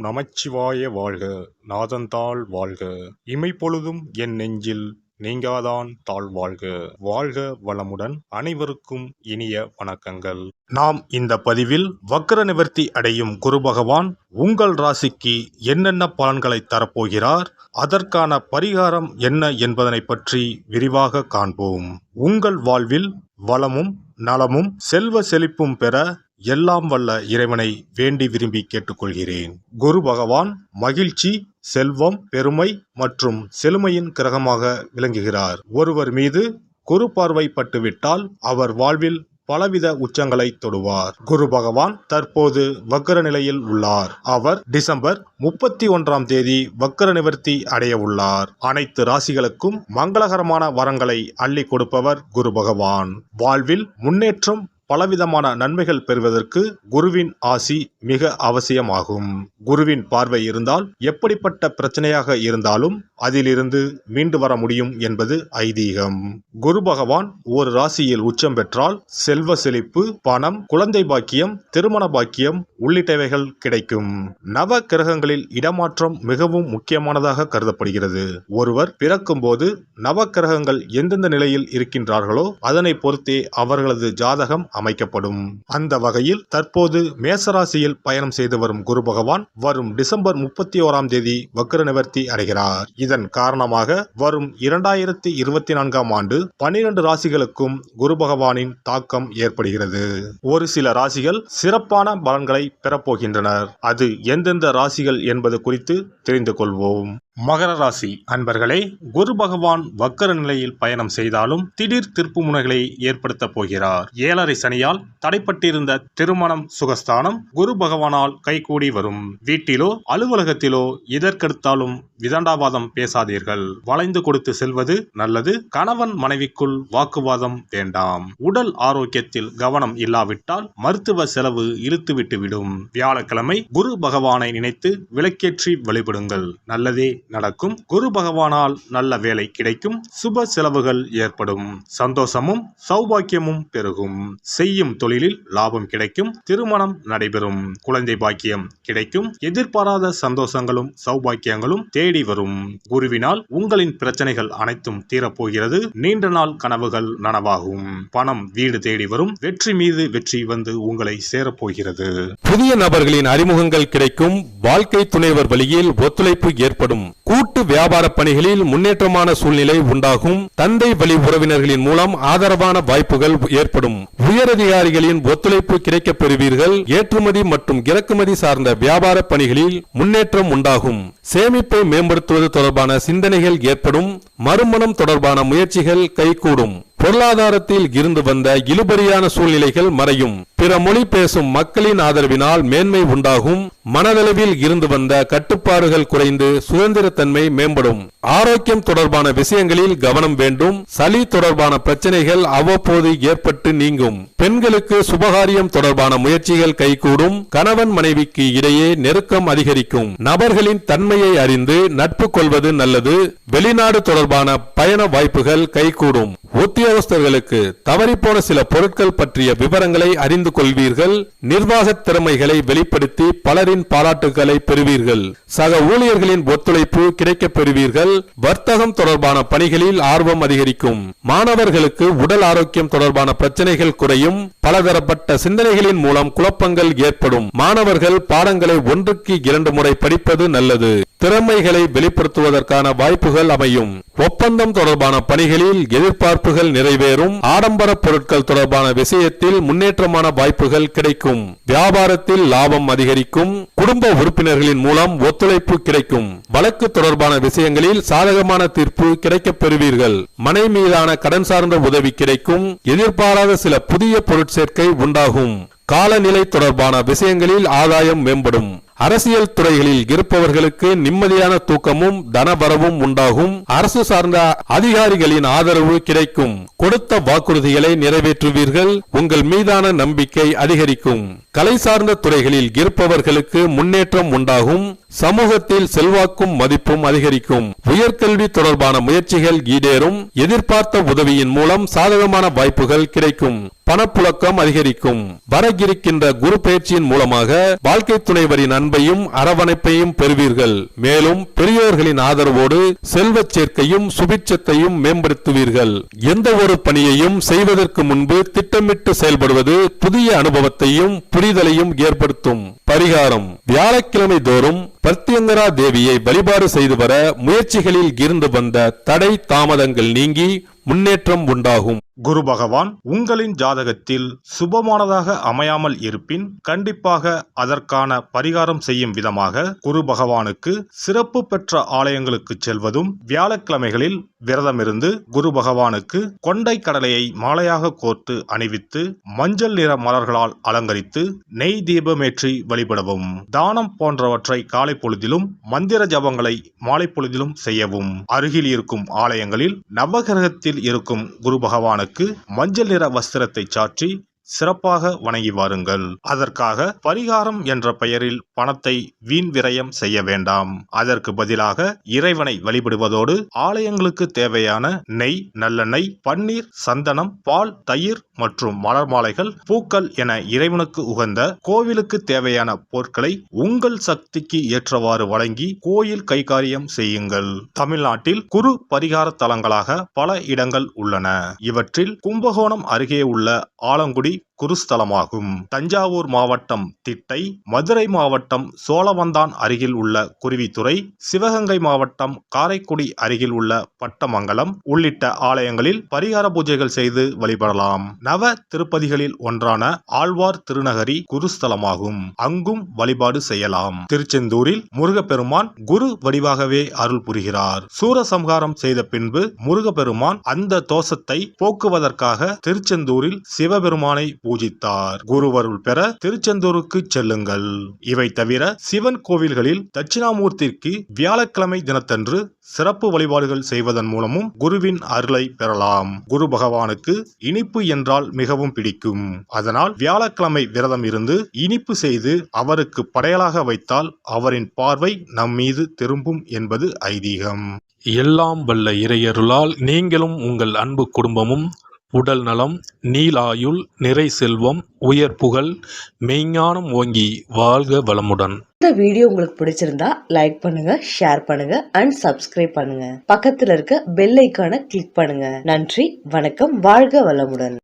நமச்சிவாய வாழ்க. நாதந்தாள் வாழ்க. இமைப்பொழுதும் என் நெஞ்சில் நீங்காதான் தாழ்வாழ்க. வாழ்க வளமுடன். அனைவருக்கும் இனிய வணக்கங்கள். நாம் இந்த பதிவில் வக்ர நிவர்த்தி அடையும் குரு பகவான் உங்கள் ராசிக்கு என்னென்ன பலன்களை தரப்போகிறார், அதற்கான பரிகாரம் என்ன என்பதனை பற்றி விரிவாக காண்போம். உங்கள் வாழ்வில் வளமும் நலமும் செல்வ செழிப்பும் பெற எல்லாம் வல்ல இறைவனை வேண்டி விரும்பி கேட்டுக்கொள்கிறேன். குரு பகவான் மகிழ்ச்சி, செல்வம், பெருமை மற்றும் செழுமையின் கிரகமாக விளங்குகிறார். ஒருவர் மீது குரு பார்வை பட்டுவிட்டால் அவர் வாழ்வில் பலவித உச்சங்களை தொடுவார். குரு பகவான் தற்போது வக்ர நிலையில் உள்ளார். அவர் டிசம்பர் 31ஆம் தேதி வக்ர நிவர்த்தி அடைய உள்ளார். அனைத்து ராசிகளுக்கும் மங்களகரமான வரங்களை அள்ளி கொடுப்பவர் குரு பகவான். வாழ்வில் முன்னேற்றம், பலவிதமான நன்மைகள் பெறுவதற்கு குருவின் ஆசி மிக அவசியமாகும். குருவின் பார்வை இருந்தால் எப்படிப்பட்ட பிரச்சனையாக இருந்தாலும் அதிலிருந்து மீண்டு வர முடியும் என்பது ஐதீகம். குரு பகவான் ஒரு ராசியில் உச்சம் பெற்றால் செல்வ செழிப்பு, பணம், குழந்தை பாக்கியம், திருமண பாக்கியம் உள்ளிட்டவைகள் கிடைக்கும். நவ கிரகங்களில் இடமாற்றம் மிகவும் முக்கியமானதாக கருதப்படுகிறது. ஒருவர் பிறக்கும் போது நவ கிரகங்கள் எந்தெந்த நிலையில் இருக்கின்றார்களோ அதனை பொறுத்தே அவர்களது ஜாதகம் அமைக்கப்படும். அந்த வகையில் தற்போது மேசராசியில் பயணம் செய்து வரும் குரு பகவான் வரும் டிசம்பர் 31ஆம் தேதி வக்ர நிவர்த்தி அடைகிறார். இதன் காரணமாக வரும் 2024ஆம் ஆண்டு 12 ராசிகளுக்கும் குரு பகவானின் தாக்கம் ஏற்படுகிறது. ஒரு சில ராசிகள் சிறப்பான பலன்களை பெறப்போகின்றனர். அது எந்தெந்த ராசிகள் என்பது குறித்து தெரிந்து கொள்வோம். மகர ராசி அன்பர்களே, குரு பகவான் வக்கர நிலையில் பயணம் செய்தாலும் திடீர் திருப்பு முனைகளை ஏற்படுத்த போகிறார். 7.5 சனியால் தடைப்பட்டிருந்த திருமணம் சுகஸ்தானம் குரு பகவானால் கைகூடி வரும். வீட்டிலோ அலுவலகத்திலோ இதற்கெடுத்தாலும் விதண்டாவாதம் பேசாதீர்கள். வளைந்து கொடுத்து செல்வது நல்லது. கணவன் மனைவிக்குள் வாக்குவாதம் வேண்டாம். உடல் ஆரோக்கியத்தில் கவனம் இல்லாவிட்டால் மருத்துவ செலவு இழுத்துவிட்டுவிடும். வியாழக்கிழமை குரு பகவானை நினைத்து விளக்கேற்றி வழிபடுங்கள். நல்லதே நடக்கும். குரு பகவானால் நல்ல வேலை கிடைக்கும். சுப செலவுகள் ஏற்படும். சந்தோஷமும் சௌபாக்கியமும் பெருகும். செய்யும் தொழிலில் லாபம் கிடைக்கும். திருமணம் நடைபெறும். குழந்தை பாக்கியம் கிடைக்கும். எதிர்பாராத சந்தோஷங்களும் சௌபாக்கியங்களும் தேடி வரும். குருவினால் உங்களின் பிரச்சனைகள் அனைத்தும் தீரப்போகிறது. நீண்ட நாள் கனவுகள் நனவாகும். பணம் வீடு தேடி வரும். வெற்றி மீது வெற்றி வந்து உங்களை சேரப்போகிறது. புதிய நபர்களின் அறிமுகங்கள் கிடைக்கும். வாழ்க்கை துணைவர் வழியில் ஒத்துழைப்பு ஏற்படும். கூட்டு வியாபார பணிகளில் முன்னேற்றமான சூழ்நிலை உண்டாகும். தந்தை வழி உறவினர்களின் மூலம் ஆதரவான வாய்ப்புகள் ஏற்படும். உயரதிகாரிகளின் ஒத்துழைப்பு கிடைக்கப் பெறுவீர்கள். ஏற்றுமதி மற்றும் இறக்குமதி சார்ந்த வியாபார பணிகளில் முன்னேற்றம் உண்டாகும். சேமிப்பை மேம்படுத்துவது தொடர்பான சிந்தனைகள் ஏற்படும். மறுமணம் தொடர்பான முயற்சிகள் கைகூடும். பொருளாதாரத்தில் இருந்து வந்த இழுபறியான சூழ்நிலைகள் மறையும். பிற மொழி பேசும் மக்களின் ஆதரவினால் மேன்மை உண்டாகும். மனதளவில் இருந்து வந்த கட்டுப்பாடுகள் குறைந்து சுதந்திரத்தன்மை மேம்படும். ஆரோக்கியம் தொடர்பான விஷயங்களில் கவனம் வேண்டும். சளி தொடர்பான பிரச்சனைகள் அவ்வப்போது ஏற்பட்டு நீங்கும். பெண்களுக்கு சுபகாரியம் தொடர்பான முயற்சிகள் கைகூடும். கணவன் மனைவிக்கு இடையே நெருக்கம் அதிகரிக்கும். நபர்களின் தன்மையை அறிந்து நட்பு கொள்வது நல்லது. வெளிநாடு தொடர்பான பயண வாய்ப்புகள் கைகூடும். உத்தியோகஸ்தர்களுக்கு தவறிப்போன சில பொருட்கள் பற்றிய விவரங்களை அறிந்து கொள்வீர்கள். நிர்வாக திறமைகளை வெளிப்படுத்தி பலரின் பாராட்டுகளை பெறுவீர்கள். சக ஊழியர்களின் ஒத்துழைப்பு கிடைக்கப் பெறுவீர்கள். வர்த்தகம் தொடர்பான பணிகளில் ஆர்வம் அதிகரிக்கும். மாணவர்களுக்கு உடல் ஆரோக்கியம் தொடர்பான பிரச்சனைகள் குறையும். பலதரப்பட்ட சிந்தனைகளின் மூலம் குழப்பங்கள் ஏற்படும். மாணவர்கள் பாடங்களை 1க்கு 2 முறை படிப்பது நல்லது. திறமைகளை வெளிப்படுத்துவதற்கான வாய்ப்புகள் அமையும். ஒப்பந்தம் தொடர்பான பணிகளில் எதிர்பார்ப்புகள் நிறைவேறும். ஆடம்பர பொருட்கள் தொடர்பான விஷயத்தில் முன்னேற்றமான வாய்ப்புகள் கிடைக்கும். வியாபாரத்தில் லாபம் அதிகரிக்கும். குடும்ப உறுப்பினர்களின் மூலம் ஒத்துழைப்பு கிடைக்கும். வழக்கு தொடர்பான விஷயங்களில் சாதகமான தீர்ப்பு கிடைக்கப் பெறுவீர்கள். மனை மீதான கடன் சார்ந்த உதவி கிடைக்கும். எதிர்பாராத சில புதிய பொருட்சேர்க்கை உண்டாகும். காலநிலை தொடர்பான விஷயங்களில் ஆதாயம் மேம்படும். அரசியல் துறைகளில் இருப்பவர்களுக்கு நிம்மதியான தூக்கமும் தனவரவும் உண்டாகும். அரசு சார்ந்த அதிகாரிகளின் ஆதரவு கிடைக்கும். கொடுத்த வாக்குறுதிகளை நிறைவேற்றுவீர்கள். உங்கள் மீதான நம்பிக்கை அதிகரிக்கும். கலை சார்ந்த துறைகளில் இருப்பவர்களுக்கு முன்னேற்றம் உண்டாகும். சமூகத்தில் செல்வாக்கும் மதிப்பும் அதிகரிக்கும். உயர்கல்வி தொடர்பான முயற்சிகள் ஈடேறும். எதிர்பார்த்த உதவியின் மூலம் சாதகமான வாய்ப்புகள் கிடைக்கும். பணப்புழக்கம் அதிகரிக்கும். வரவிருக்கின்ற குரு பயிற்சியின் மூலமாக வாழ்க்கை துணைவரின் அன்பையும் அரவணைப்பையும் பெறுவீர்கள். மேலும் பெரியோர்களின் ஆதரவோடு செல்வச் சேர்க்கையும் சுபிட்சத்தையும் மேம்படுத்துவீர்கள். எந்த ஒரு பணியையும் செய்வதற்கு முன்பு திட்டமிட்டு செயல்படுவது புதிய அனுபவத்தையும் புரிதலையும் ஏற்படுத்தும். பரிகாரம்: வியாழக்கிழமை தோறும் பிரத்யங்கரா தேவியை வழிபாடு செய்து வர முயற்சிகளில் இருந்து வந்த தடை தாமதங்கள் நீங்கி முன்னேற்றம் உண்டாகும். குரு பகவான் உங்களின் ஜாதகத்தில் சுபமானதாக அமையாமல் இருப்பின் கண்டிப்பாக அதற்கான பரிகாரம் செய்யும் விதமாக குரு பகவானுக்கு சிறப்பு பெற்ற ஆலயங்களுக்கு செல்வதும், வியாழக்கிழமைகளில் விரதமிருந்து குரு பகவானுக்கு கொண்டை கடலையை மாலையாக கோர்த்து அணிவித்து மஞ்சள் நிற மலர்களால் அலங்கரித்து நெய் தீபமேற்றி வழிபடவும். தானம் போன்றவற்றை காலை பொழுதிலும், மந்திர ஜபங்களை மாலை பொழுதிலும் செய்யவும். அருகில் இருக்கும் ஆலயங்களில் நவகிரகத்தில் இருக்கும் குரு பகவானுக்கு மஞ்சள் நிற வஸ்திரத்தை சாற்றி சிறப்பாக வணங்கி வாருங்கள். அதற்காக பரிகாரம் என்ற பெயரில் பணத்தை வீண் விரயம் செய்ய வேண்டாம். அதற்கு பதிலாக இறைவனை வழிபடுவதோடு ஆலயங்களுக்கு தேவையான நெய், நல்லெண்ணெய், பன்னீர், சந்தனம், பால், தயிர் மற்றும் மலர் மாலைகள், பூக்கள் என இறைவனுக்கு உகந்த கோவிலுக்கு தேவையான பொருட்களை உங்கள் சக்திக்கு ஏற்றவாறு வழங்கி கோயில் கைகாரியம் செய்யுங்கள். தமிழ்நாட்டில் குரு பரிகார தலங்களாக பல இடங்கள் உள்ளன. இவற்றில் கும்பகோணம் அருகே உள்ள ஆலங்குடி குருஸ்தலமாகும். தஞ்சாவூர் மாவட்டம் திட்டை, மதுரை மாவட்டம் சோழவந்தான் அருகில் உள்ள குருவித்துறை, சிவகங்கை மாவட்டம் காரைக்குடி அருகில் உள்ள பட்டமங்கலம் உள்ளிட்ட ஆலயங்களில் பரிகார பூஜைகள் செய்து வழிபடலாம். நவ திருப்பதிகளில் ஒன்றான ஆழ்வார் திருநகரி குருஸ்தலமாகும். அங்கும் வழிபாடு செய்யலாம். திருச்செந்தூரில் முருகப்பெருமான் குரு வடிவாகவே அருள் புரிகிறார். சூரசம்ஹாரம் செய்த பின்பு முருகப்பெருமான் அந்த தோஷத்தை போக்குவதற்காக திருச்செந்தூரில் சிவபெருமானை பூஜித்தார். குருவருள் பெற திருச்செந்தூருக்கு செல்லுங்கள். இவை தவிர சிவன் கோவில்களில் தட்சிணாமூர்த்திக்கு வியாழக்கிழமை தினத்தன்று சிறப்பு வழிபாடுகள் செய்வதன் மூலமும் குருவின் அருளை பெறலாம். குரு பகவானுக்கு இனிப்பு என்றால் மிகவும் பிடிக்கும். அதனால் வியாழக்கிழமை விரதம் இருந்து இனிப்பு செய்து அவருக்கு படையலாக வைத்தால் அவரின் பார்வை நம் மீது திரும்பும் என்பது ஐதீகம். எல்லாம் வல்ல இறையருளால் நீங்களும் உங்கள் அன்பு குடும்பமும் உடல் நலம், நீலாயுள், நிறை செல்வம், உயர் புகழ், மெய்ஞானம் ஓங்கி வாழ்க வளமுடன். இந்த வீடியோ உங்களுக்கு பிடிச்சிருந்தா லைக் பண்ணுங்க, ஷேர் பண்ணுங்க அண்ட் சப்ஸ்கிரைப் பண்ணுங்க. பக்கத்துல இருக்க பெல் ஐகானை கிளிக் பண்ணுங்க. நன்றி, வணக்கம், வாழ்க வளமுடன்.